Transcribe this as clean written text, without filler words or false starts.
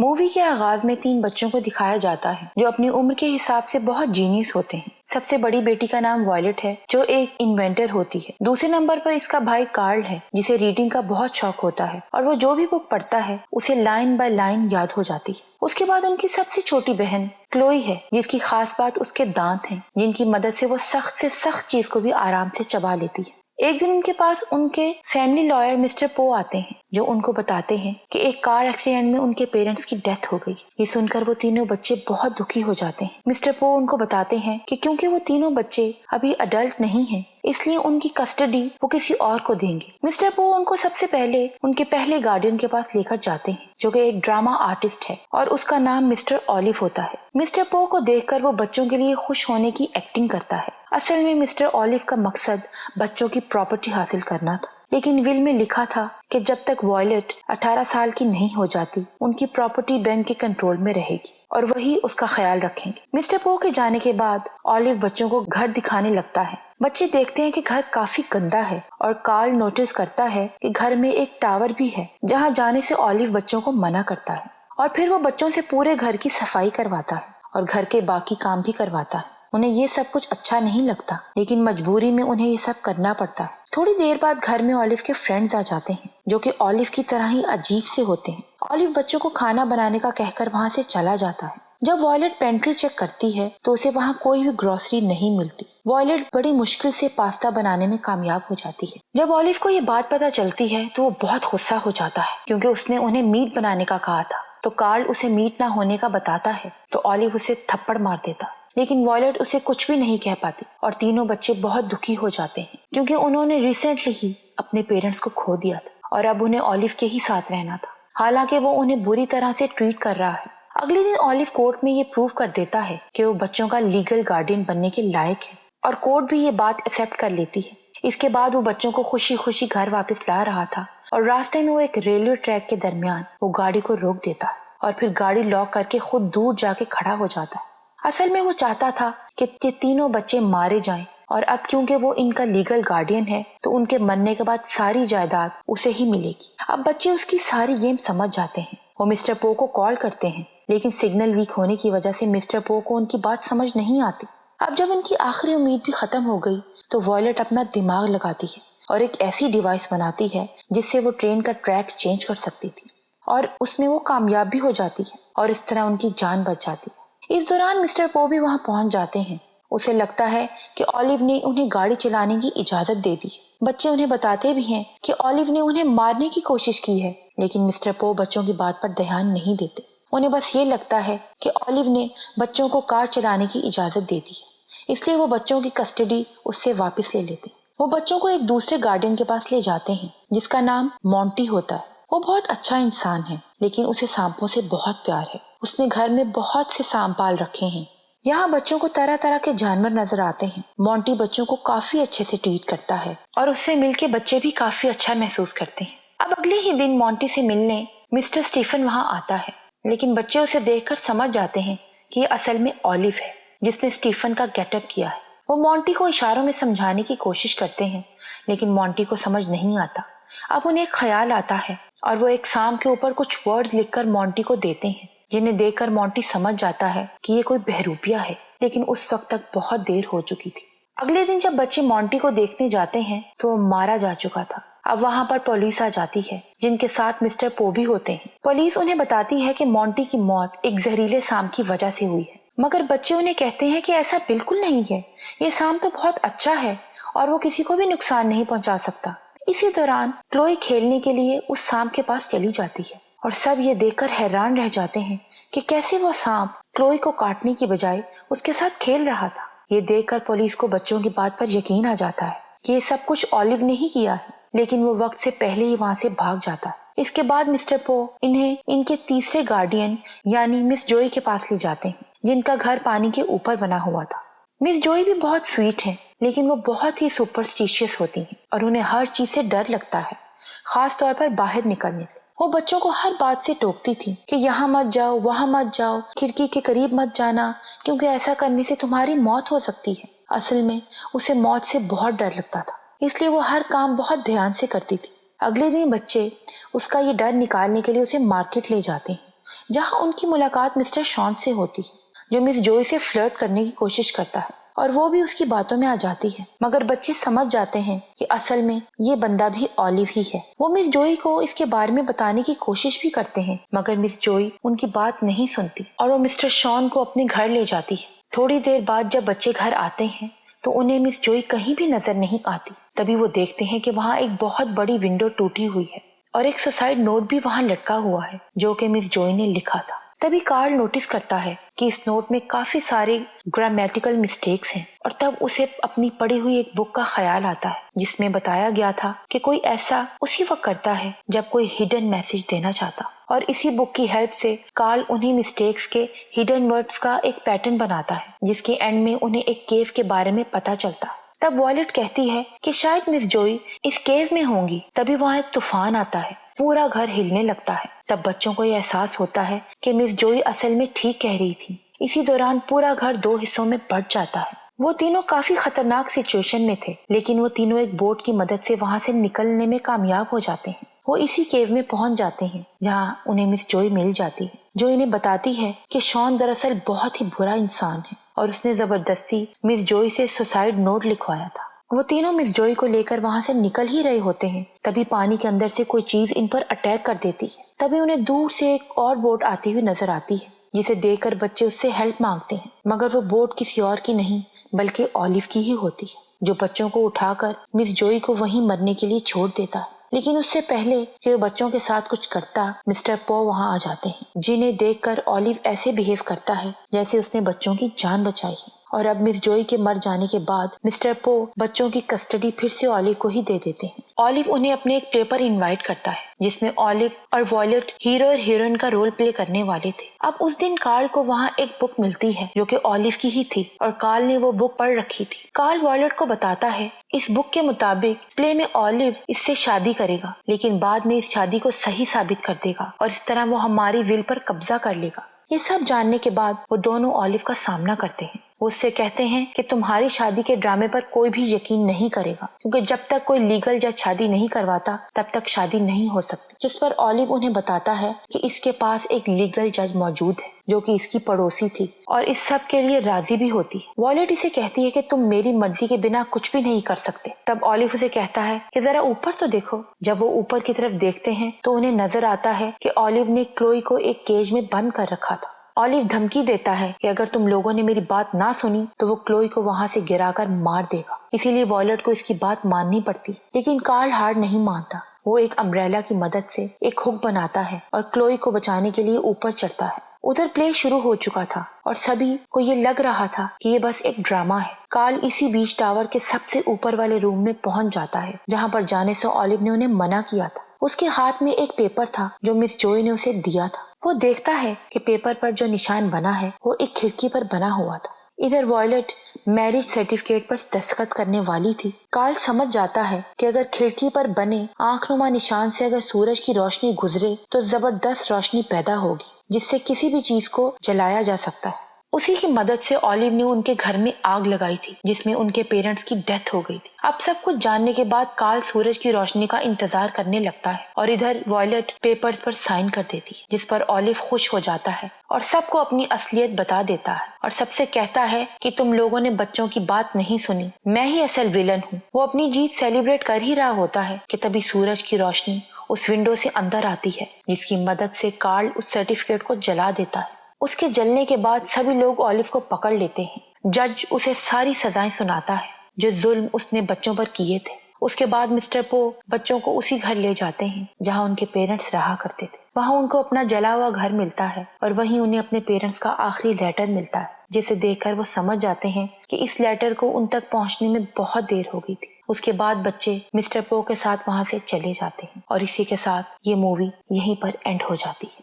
Movie के आगाज में 3 बच्चों को दिखाया जाता है जो अपनी उम्र के हिसाब से बहुत जीनियस होते हैं। सबसे बड़ी बेटी का नाम वॉयलेट है जो एक इन्वेंटर होती है। दूसरे नंबर पर इसका भाई कार्ल है जिसे रीडिंग का बहुत शौक होता है और वो जो भी बुक पढ़ता है उसे लाइन बाय लाइन याद हो जाती है। उसके बाद उनकी सबसे छोटी बहन क्लोई है जिसकी खास बात उसके दांत हैं जिनकी मदद से वो सख्त से सख्त चीज को भी आराम से चबा लेती है। एक दिन उनके पास उनके फैमिली लॉयर मिस्टर पो आते हैं जो उनको बताते हैं कि एक कार एक्सीडेंट में उनके पेरेंट्स की डेथ हो गई। ये सुनकर वो तीनों बच्चे बहुत दुखी हो जाते हैं। मिस्टर पो उनको बताते हैं कि क्योंकि वो तीनों बच्चे अभी अडल्ट नहीं हैं, इसलिए उनकी कस्टडी वो किसी और को देंगे। मिस्टर पो उनको सबसे पहले उनके पहले गार्डियन के पास लेकर जाते हैं जो कि एक ड्रामा आर्टिस्ट है और उसका नाम मिस्टर ऑलिव होता है। मिस्टर पो को देखकर वो बच्चों के लिए खुश होने की एक्टिंग करता है। असल में मिस्टर ऑलिव का मकसद बच्चों की प्रॉपर्टी हासिल करना था, लेकिन विल में लिखा था कि जब तक वॉयलेट 18 साल की नहीं हो जाती उनकी प्रॉपर्टी बैंक के कंट्रोल में रहेगी और वही उसका ख्याल रखेंगे। मिस्टर पो के जाने के बाद ऑलिव बच्चों को घर दिखाने लगता है। बच्चे देखते हैं कि घर काफी गंदा है और कार्ल नोटिस करता है कि घर में एक टावर भी है जहां जाने से ऑलिव बच्चों को मना करता है और फिर वो बच्चों से पूरे घर की सफाई करवाता है और घर के बाकी काम भी करवाता है। उन्हें ये सब कुछ अच्छा नहीं लगता लेकिन मजबूरी में उन्हें ये सब करना पड़ता है। थोड़ी देर बाद घर में ऑलिव के फ्रेंड्स आ जाते हैं जो कि ऑलिव की तरह ही अजीब से होते हैं। ऑलिव बच्चों को खाना बनाने का कहकर वहाँ से चला जाता है। जब वॉयलेट पेंट्री चेक करती है तो उसे वहाँ कोई भी ग्रोसरी नहीं मिलती। वॉयलेट बड़ी मुश्किल से पास्ता बनाने में कामयाब हो जाती है। जब ऑलिव को ये बात पता चलती है तो वो बहुत गुस्सा हो जाता है क्योंकि उसने उन्हें मीट बनाने का कहा था। तो कार्ल उसे मीट ना होने का बताता है तो ऑलिव उसे थप्पड़ मार देता, लेकिन वॉयलेट उसे कुछ भी नहीं कह पाती और तीनों बच्चे बहुत दुखी हो जाते हैं क्योंकि उन्होंने रिसेंटली ही अपने पेरेंट्स को खो दिया था और अब उन्हें ऑलिव के ही साथ रहना था, हालांकि वो उन्हें बुरी तरह से ट्रीट कर रहा है। अगले दिन ऑलिव कोर्ट में ये प्रूव कर देता है कि वो बच्चों का लीगल गार्डियन बनने के लायक है और कोर्ट भी ये बात एक्सेप्ट कर लेती है। इसके बाद वो बच्चों को खुशी खुशी घर वापस ला रहा था और रास्ते में वो एक रेलवे ट्रैक के दरमियान वो गाड़ी को रोक देता है और फिर गाड़ी लॉक करके खुद दूर जाके खड़ा हो जाता है। असल में वो चाहता था कि तीनों बच्चे मारे जाएं और अब क्योंकि वो इनका लीगल गार्डियन है तो उनके मरने के बाद सारी जायदाद उसे ही मिलेगी। अब बच्चे उसकी सारी गेम समझ जाते हैं। वो मिस्टर पो को कॉल करते हैं लेकिन सिग्नल वीक होने की वजह से मिस्टर पो को उनकी बात समझ नहीं आती। अब जब उनकी आखिरी उम्मीद भी खत्म हो गई तो वॉयलेट अपना दिमाग लगाती है और एक ऐसी डिवाइस बनाती है जिससे वो ट्रेन का ट्रैक चेंज कर सकती थी और उसमें वो कामयाब भी हो जाती है और इस तरह उनकी जान बच जाती है। इस दौरान मिस्टर पो भी वहां पहुंच जाते हैं। उसे लगता है कि ऑलिव ने उन्हें गाड़ी चलाने की इजाजत दे दी। बच्चे उन्हें बताते भी हैं कि ऑलिव ने उन्हें मारने की कोशिश की है, लेकिन मिस्टर पो बच्चों की बात पर ध्यान नहीं देते। उन्हें बस ये लगता है कि ऑलिव ने बच्चों को कार चलाने की इजाजत दे दी है, इसलिए वो बच्चों की कस्टडी उससे वापस ले लेते। वो बच्चों को एक दूसरे गार्डियन के पास ले जाते हैं जिसका नाम मोंटी होता है। वो बहुत अच्छा इंसान है लेकिन उसे सांपों से बहुत प्यार है। उसने घर में बहुत से सांप पाल रखे हैं। यहाँ बच्चों को तरह तरह के जानवर नजर आते हैं। मोंटी बच्चों को काफी अच्छे से ट्रीट करता है और उससे मिलके बच्चे भी काफी अच्छा महसूस करते हैं। अब अगले ही दिन मोंटी से मिलने मिस्टर स्टीफन वहाँ आता है, लेकिन बच्चे उसे देखकर समझ जाते हैं कि ये असल में ऑलिव है जिसने स्टीफन का गेटअप किया है। वो मोंटी को इशारों में समझाने की कोशिश करते हैं लेकिन मोंटी को समझ नहीं आता। अब उन्हें एक ख्याल आता है और वो एक सांप के ऊपर कुछ वर्ड्स लिखकर मोंटी को देते हैं, जिन्हें देखकर मोंटी समझ जाता है कि ये कोई बहरूपिया है, लेकिन उस वक्त तक बहुत देर हो चुकी थी। अगले दिन जब बच्चे मोंटी को देखने जाते हैं तो वो मारा जा चुका था। अब वहाँ पर पुलिस आ जाती है जिनके साथ मिस्टर पो भी होते हैं। पुलिस उन्हें बताती है कि मोंटी की मौत एक जहरीले सांप की वजह से हुई है, मगर बच्चे उन्हें कहते हैं कि ऐसा बिल्कुल नहीं है, ये सांप तो बहुत अच्छा है और वो किसी को भी नुकसान नहीं पहुंचा सकता। इसी दौरान क्लोई खेलने के लिए उस सांप के पास चली जाती है और सब ये देखकर हैरान रह जाते हैं कि कैसे वो सांप क्लोई को काटने की बजाय उसके साथ खेल रहा था। ये देखकर पुलिस को बच्चों की बात पर यकीन आ जाता है कि ये सब कुछ ऑलिव ने ही किया है, लेकिन वो वक्त से पहले ही वहाँ से भाग जाता है। इसके बाद मिस्टर पो इन्हें इनके तीसरे गार्डियन यानी मिस जोई के पास ले जाते हैं जिनका घर पानी के ऊपर बना हुआ था। मिस जोई भी बहुत स्वीट है लेकिन वो बहुत ही सुपरस्टिशियस होती हैं और उन्हें हर चीज से डर लगता है, खास तौर पर बाहर निकलने से। वो बच्चों को हर बात से टोकती थी कि यहाँ मत जाओ, वहाँ मत जाओ, खिड़की के करीब मत जाना, क्योंकि ऐसा करने से तुम्हारी मौत हो सकती है। असल में उसे मौत से बहुत डर लगता था, इसलिए वो हर काम बहुत ध्यान से करती थी। अगले दिन बच्चे उसका ये डर निकालने के लिए उसे मार्केट ले जाते हैं जहाँ उनकी मुलाकात मिस्टर शॉन से होती है, जो मिस जोई से फ्लर्ट करने की कोशिश करता है और वो भी उसकी बातों में आ जाती है। मगर बच्चे समझ जाते हैं कि असल में ये बंदा भी ऑलिव ही है। वो मिस जोई को इसके बारे में बताने की कोशिश भी करते हैं, मगर मिस जोई उनकी बात नहीं सुनती और वो मिस्टर शॉन को अपने घर ले जाती है। थोड़ी देर बाद जब बच्चे घर आते हैं तो उन्हें मिस जोई कहीं भी नजर नहीं आती। तभी वो देखते हैं कि वहाँ एक बहुत बड़ी विंडो टूटी हुई है और एक सुसाइड नोट भी वहाँ लटका हुआ है जो कि मिस जोई ने लिखा था। तभी कार्ल नोटिस करता है कि इस नोट में काफी सारे ग्रामेटिकल मिस्टेक्स हैं और तब उसे अपनी पढ़ी हुई एक बुक का ख्याल आता है जिसमें बताया गया था कि कोई ऐसा उसी वक्त करता है जब कोई हिडन मैसेज देना चाहता, और इसी बुक की हेल्प से कार्ल उन्हीं मिस्टेक्स के हिडन वर्ड्स का एक पैटर्न बनाता है जिसके एंड में उन्हें एक केव के बारे में पता चलता है। तब वॉयलेट कहती है कि शायद मिस जोई इस केव में होंगी। तभी वहाँ एक तूफान आता है, पूरा घर हिलने लगता है। तब बच्चों को यह एहसास होता है कि मिस जोई असल में ठीक कह रही थी। इसी दौरान पूरा घर 2 हिस्सों में बंट जाता है। वो तीनों काफी खतरनाक सिचुएशन में थे, लेकिन वो तीनों एक बोट की मदद से वहाँ से निकलने में कामयाब हो जाते हैं। वो इसी केव में पहुंच जाते हैं जहाँ उन्हें मिस जोई मिल जाती है, जो इन्हें बताती है कि शॉन दरअसल बहुत ही बुरा इंसान है और उसने जबरदस्ती मिस जोई से सुसाइड नोट लिखवाया था। वो तीनों मिस जोई को लेकर वहाँ से निकल ही रहे होते हैं, तभी पानी के अंदर से कोई चीज इन पर अटैक कर देती है। तभी उन्हें दूर से एक और बोट आती हुई नजर आती है जिसे देखकर बच्चे उससे हेल्प मांगते हैं, मगर वो बोट किसी और की नहीं बल्कि ऑलिव की ही होती है, जो बच्चों को उठाकर मिस जोई को वहीं मरने के लिए छोड़ देता है। लेकिन उससे पहले कि वो बच्चों के साथ कुछ करता, मिस्टर पो वहाँ आ जाते हैं, जिन्हें देखकर ऑलिव ऐसे बिहेव करता है जैसे उसने बच्चों की जान बचाई है। और अब मिस जोई के मर जाने के बाद मिस्टर पो बच्चों की कस्टडी फिर से ऑलिव को ही दे देते हैं। ऑलिव उन्हें अपने एक प्ले पर इनवाइट करता है जिसमें ऑलिव और वॉयलेट हीरो और हीरोइन का रोल प्ले करने वाले थे। अब उस दिन कार्ल को वहाँ एक बुक मिलती है जो कि ऑलिव की ही थी और कार्ल ने वो बुक पढ़ रखी थी। कार्ल वॉयलेट को बताता है इस बुक के मुताबिक प्ले में ऑलिव इससे शादी करेगा, लेकिन बाद में इस शादी को सही साबित कर देगा और इस तरह वो हमारी विल पर कब्जा कर लेगा। ये सब जानने के बाद वो दोनों ऑलिव का सामना करते हैं। वो उससे कहते हैं कि तुम्हारी शादी के ड्रामे पर कोई भी यकीन नहीं करेगा, क्योंकि जब तक कोई लीगल जज शादी नहीं करवाता तब तक शादी नहीं हो सकती। जिस पर ऑलिव उन्हें बताता है कि इसके पास एक लीगल जज मौजूद है जो कि इसकी पड़ोसी थी और इस सब के लिए राजी भी होती है। वॉयलेट इसे कहती है कि तुम मेरी मर्जी के बिना कुछ भी नहीं कर सकते। तब ऑलिव उसे कहता है कि जरा ऊपर तो देखो। जब वो ऊपर की तरफ देखते हैं तो उन्हें नजर आता है कि ऑलिव ने क्लोई को एक केज में बंद कर रखा था। ऑलिव धमकी देता है कि अगर तुम लोगों ने मेरी बात ना सुनी तो वो क्लोई को वहाँ से गिराकर मार देगा। इसीलिए वॉयलेट को इसकी बात माननी पड़ती, लेकिन कार्ल हार नहीं मानता। वो एक अम्ब्रेला की मदद से एक हुक बनाता है और क्लोई को बचाने के लिए ऊपर चढ़ता है। उधर प्ले शुरू हो चुका था और सभी को ये लग रहा था कि ये बस एक ड्रामा है। कार्ल इसी बीच टावर के सबसे ऊपर वाले रूम में पहुंच जाता है जहां पर जाने से ऑलिव ने उन्हें मना किया था। उसके हाथ में एक पेपर था जो मिस जोई ने उसे दिया था। वो देखता है कि पेपर पर जो निशान बना है वो एक खिड़की पर बना हुआ था। इधर वॉयलेट मैरिज सर्टिफिकेट पर दस्तखत करने वाली थी। कार्ल समझ जाता है कि अगर खिड़की पर बने आंखनुमा निशान से अगर सूरज की रोशनी गुजरे तो जबरदस्त रोशनी पैदा होगी जिससे किसी भी चीज को जलाया जा सकता है। उसी की मदद से ऑलिव ने उनके घर में आग लगाई थी जिसमें उनके पेरेंट्स की डेथ हो गई थी। अब सब कुछ जानने के बाद कार्ल सूरज की रोशनी का इंतजार करने लगता है और इधर वॉयलेट पेपर्स पर साइन कर देती है, जिस पर ऑलिव खुश हो जाता है और सबको अपनी असलियत बता देता है और सबसे कहता है कि तुम लोगों ने बच्चों की बात नहीं सुनी, मैं ही असल विलन हूँ। वो अपनी जीत सेलिब्रेट कर ही रहा होता है कि तभी सूरज की रोशनी उस विंडो से अंदर आती है जिसकी मदद से कार्ल उस सर्टिफिकेट को जला देता है। उसके जलने के बाद सभी लोग ऑलिव को पकड़ लेते हैं। जज उसे सारी सजाएं सुनाता है जो जुल्म उसने बच्चों पर किए थे। उसके बाद मिस्टर पो बच्चों को उसी घर ले जाते हैं जहां उनके पेरेंट्स रहा करते थे। वहां उनको अपना जला हुआ घर मिलता है और वहीं उन्हें अपने पेरेंट्स का आखिरी लेटर मिलता है, जिसे देखकर वो समझ जाते हैं कि इस लेटर को उन तक पहुंचने में बहुत देर हो गई थी। उसके बाद बच्चे मिस्टर पो के साथ वहां से चले जाते हैं और इसी के साथ ये मूवी यहीं पर एंड हो जाती है।